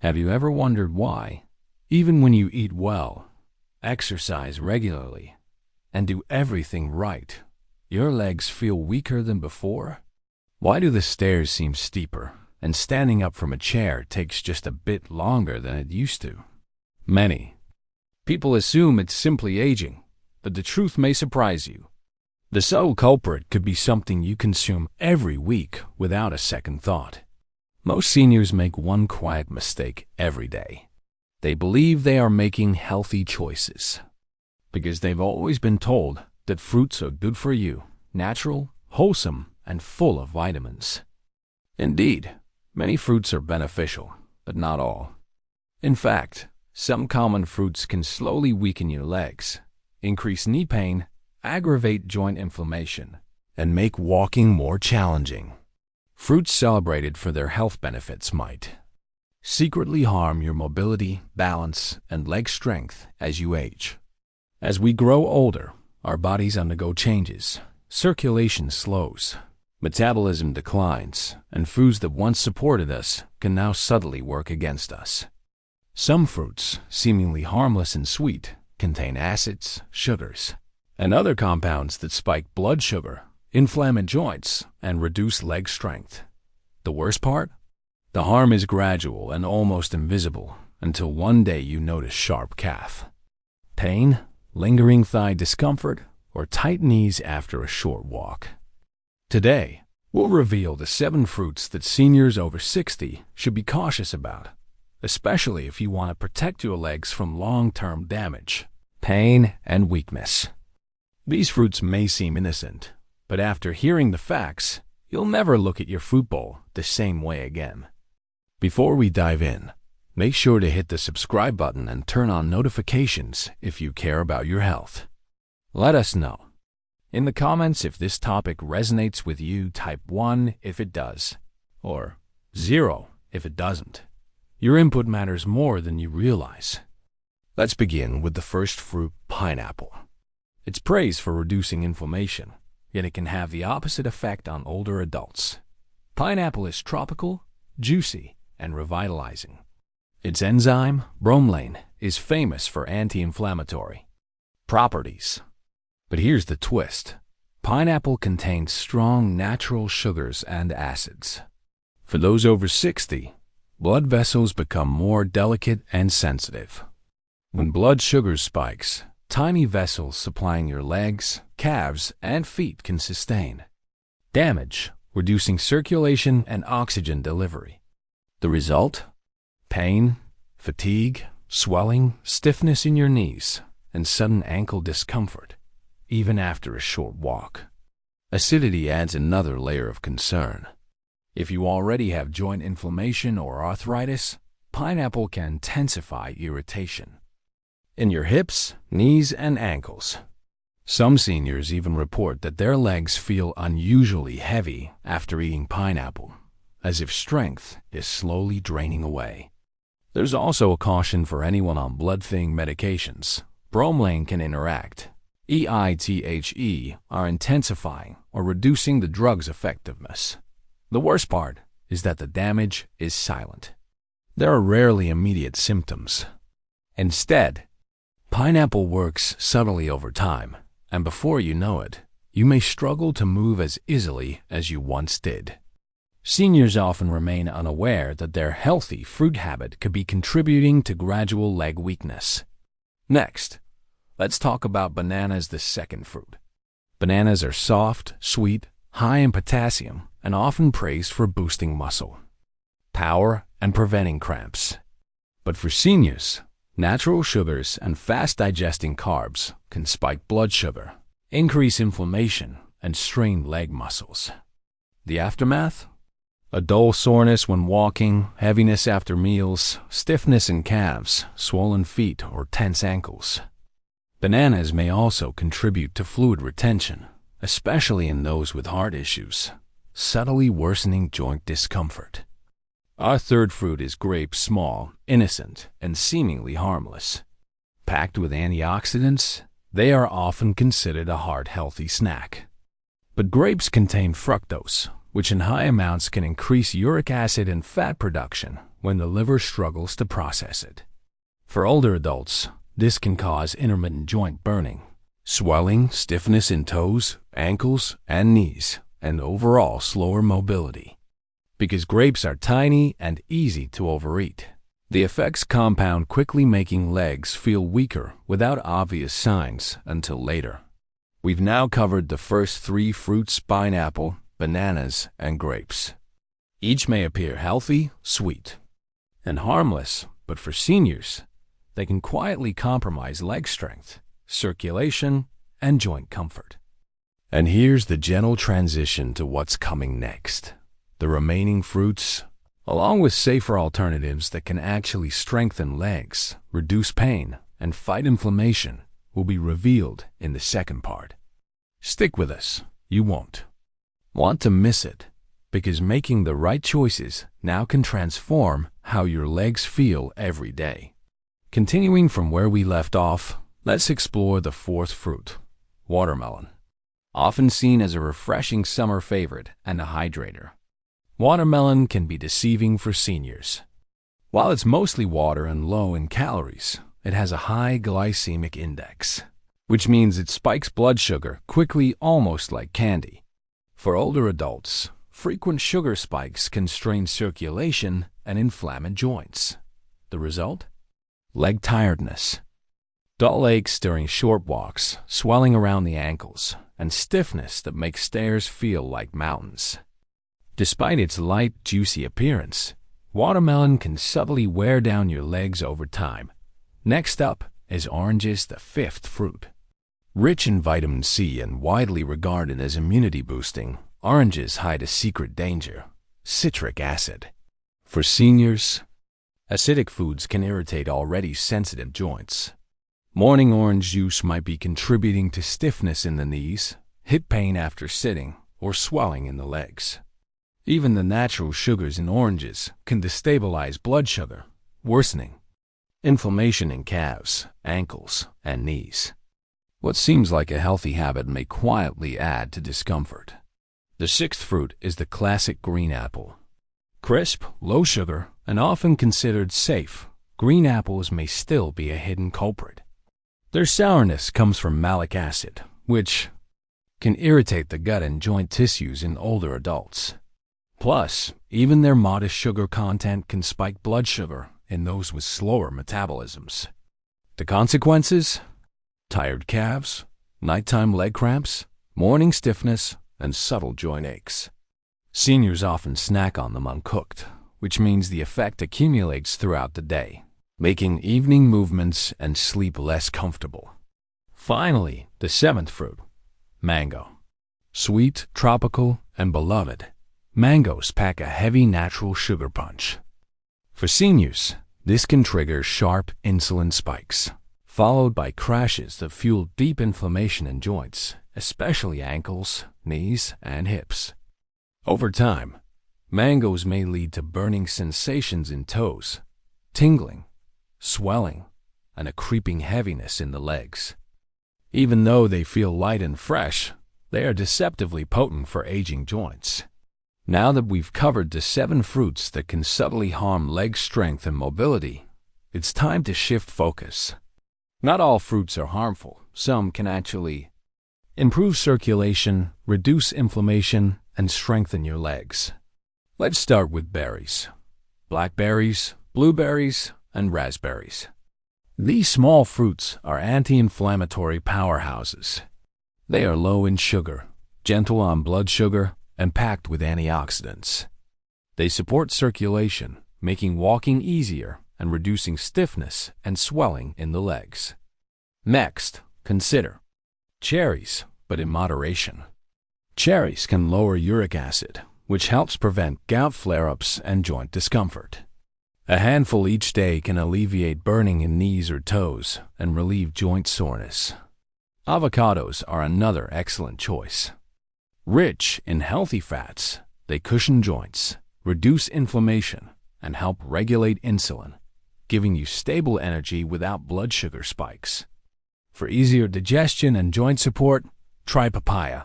Have you ever wondered why, even when you eat well, exercise regularly, and do everything right, your legs feel weaker than before? Why do the stairs seem steeper, and standing up from a chair takes just a bit longer than it used to? Many people assume it's simply aging, but the truth may surprise you. The subtle culprit could be something you consume every week without a second thought. Most seniors make one quiet mistake every day. They believe they are making healthy choices because they've always been told that fruits are good for you, natural, wholesome, and full of vitamins. Indeed, many fruits are beneficial, but not all. In fact, some common fruits can slowly weaken your legs, increase knee pain, aggravate joint inflammation, and make walking more challenging. Fruits celebrated for their health benefits might secretly harm your mobility, balance, and leg strength as you age. As we grow older, our bodies undergo changes. Circulation slows, metabolism declines, and foods that once supported us can now subtly work against us. Some fruits, seemingly harmless and sweet, contain acids, sugars, and other compounds that spike blood sugar, inflame joints, and reduce leg strength. The worst part? The harm is gradual and almost invisible until one day you notice sharp calf pain, lingering thigh discomfort, or tight knees after a short walk. Today, we'll reveal the 7 fruits that seniors over 60 should be cautious about, especially if you want to protect your legs from long-term damage, pain, and weakness. These fruits may seem innocent, but after hearing the facts, you'll never look at your fruit bowl the same way again. Before we dive in, make sure to hit the subscribe button and turn on notifications if you care about your health. Let us know in the comments if this topic resonates with you. Type 1 if it does, or 0 if it doesn't. Your input matters more than you realize. Let's begin with the first fruit, pineapple. It's praised for reducing inflammation, yet it can have the opposite effect on older adults. Pineapple is tropical, juicy, and revitalizing. Its enzyme, bromelain, is famous for anti-inflammatory properties. But here's the twist. Pineapple contains strong natural sugars and acids. For those over 60, blood vessels become more delicate and sensitive. When blood sugar spikes, tiny vessels supplying your legs, calves, and feet can sustain damage, reducing circulation and oxygen delivery. The result? Pain, fatigue, swelling, stiffness in your knees, and sudden ankle discomfort, even after a short walk. Acidity adds another layer of concern. If you already have joint inflammation or arthritis, pineapple can intensify irritation in your hips, knees, and ankles. Some seniors even report that their legs feel unusually heavy after eating pineapple, as if strength is slowly draining away. There's also a caution for anyone on blood-thinning medications. Bromelain can interact. EITHE are intensifying or reducing the drug's effectiveness. The worst part is that the damage is silent. There are rarely immediate symptoms. Instead, pineapple works subtly over time, and before you know it, you may struggle to move as easily as you once did. Seniors often remain unaware that their healthy fruit habit could be contributing to gradual leg weakness. Next, let's talk about bananas, the second fruit. Bananas are soft, sweet, high in potassium, and often praised for boosting muscle power and preventing cramps. But for seniors, natural sugars and fast-digesting carbs can spike blood sugar, increase inflammation, and strain leg muscles. The aftermath? A dull soreness when walking, heaviness after meals, stiffness in calves, swollen feet, or tense ankles. Bananas may also contribute to fluid retention, especially in those with heart issues, subtly worsening joint discomfort. Our third fruit is grapes, small, innocent, and seemingly harmless. Packed with antioxidants, they are often considered a heart-healthy snack. But grapes contain fructose, which in high amounts can increase uric acid and fat production, when the liver struggles to process it. For older adults, this can cause intermittent joint burning, swelling, stiffness in toes, ankles, and knees, and overall slower mobility. Because grapes are tiny and easy to overeat, the effects compound, quickly making legs feel weaker without obvious signs until later. We've now covered the first three fruits: pineapple, bananas, and grapes. Each may appear healthy, sweet, and harmless, but for seniors, they can quietly compromise leg strength, circulation, and joint comfort. And here's the gentle transition to what's coming next. The remaining fruits, along with safer alternatives that can actually strengthen legs, reduce pain, and fight inflammation, will be revealed in the second part. Stick with us. You won't want to miss it, because making the right choices now can transform how your legs feel every day. Continuing from where we left off, let's explore the fourth fruit, watermelon. Often seen as a refreshing summer favorite and a hydrator, watermelon can be deceiving for seniors. While it's mostly water and low in calories, it has a high glycemic index, which means it spikes blood sugar quickly, almost like candy. For older adults, frequent sugar spikes can strain circulation and inflame joints. The result? Leg tiredness, dull aches during short walks, swelling around the ankles, and stiffness that makes stairs feel like mountains. Despite its light, juicy appearance, watermelon can subtly wear down your legs over time. Next up is oranges, the fifth fruit. Rich in vitamin C and widely regarded as immunity-boosting, oranges hide a secret danger: citric acid. For seniors, acidic foods can irritate already sensitive joints. Morning orange juice might be contributing to stiffness in the knees, hip pain after sitting, or swelling in the legs. Even the natural sugars in oranges can destabilize blood sugar, worsening inflammation in calves, ankles, and knees. What seems like a healthy habit may quietly add to discomfort. The sixth fruit is the classic green apple. Crisp, low sugar, and often considered safe, green apples may still be a hidden culprit. Their sourness comes from malic acid, which can irritate the gut and joint tissues in older adults. Plus, even their modest sugar content can spike blood sugar in those with slower metabolisms. The consequences? Tired calves, nighttime leg cramps, morning stiffness, and subtle joint aches. Seniors often snack on them uncooked, which means the effect accumulates throughout the day, making evening movements and sleep less comfortable. Finally, the seventh fruit, mango. Sweet, tropical, and beloved, mangoes pack a heavy natural sugar punch. For seniors, this can trigger sharp insulin spikes, followed by crashes that fuel deep inflammation in joints, especially ankles, knees, and hips. Over time, mangoes may lead to burning sensations in toes, tingling, swelling, and a creeping heaviness in the legs. Even though they feel light and fresh, they are deceptively potent for aging joints. Now that we've covered the 7 fruits that can subtly harm leg strength and mobility, it's time to shift focus. Not all fruits are harmful. Some can actually improve circulation, reduce inflammation, and strengthen your legs. Let's start with berries. Blackberries, blueberries, and raspberries. These small fruits are anti-inflammatory powerhouses. They are low in sugar, gentle on blood sugar, and packed with antioxidants. They support circulation, making walking easier and reducing stiffness and swelling in the legs. Next, consider cherries, but in moderation. Cherries can lower uric acid, which helps prevent gout flare-ups and joint discomfort. A handful each day can alleviate burning in knees or toes and relieve joint soreness. Avocados are another excellent choice. Rich in healthy fats, they cushion joints, reduce inflammation, and help regulate insulin, giving you stable energy without blood sugar spikes. For easier digestion and joint support, try papaya.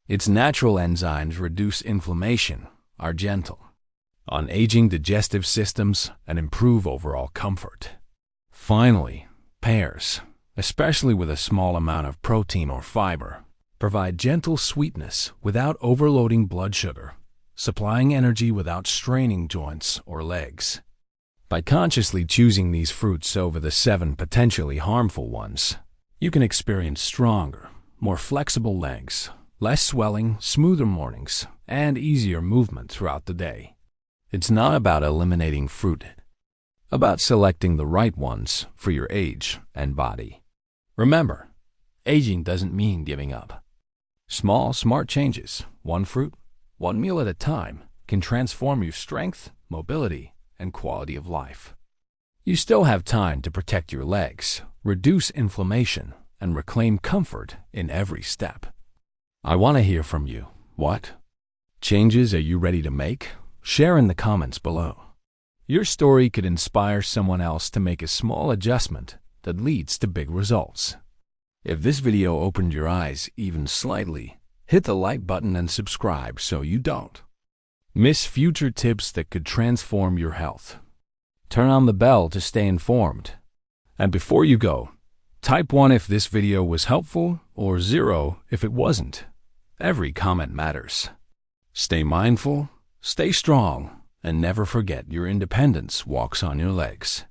Its natural enzymes reduce inflammation, are gentle, on aging digestive systems and improve overall comfort. Finally, pears, especially with a small amount of protein or fiber, provide gentle sweetness without overloading blood sugar, supplying energy without straining joints or legs. By consciously choosing these fruits over the 7 potentially harmful ones, you can experience stronger, more flexible legs, less swelling, smoother mornings, and easier movement throughout the day. It's not about eliminating fruit, about selecting the right ones for your age and body. Remember, aging doesn't mean giving up. Small, smart changes, one fruit, one meal at a time, can transform your strength, mobility, and quality of life. You still have time to protect your legs, reduce inflammation, and reclaim comfort in every step. I want to hear from you. What changes are you ready to make? Share in the comments below. Your story could inspire someone else to make a small adjustment that leads to big results. If this video opened your eyes even slightly, hit the like button and subscribe so you don't miss future tips that could transform your health. Turn on the bell to stay informed. And before you go, type 1 if this video was helpful or 0 if it wasn't. Every comment matters. Stay mindful, stay strong, and never forget your independence walks on your legs.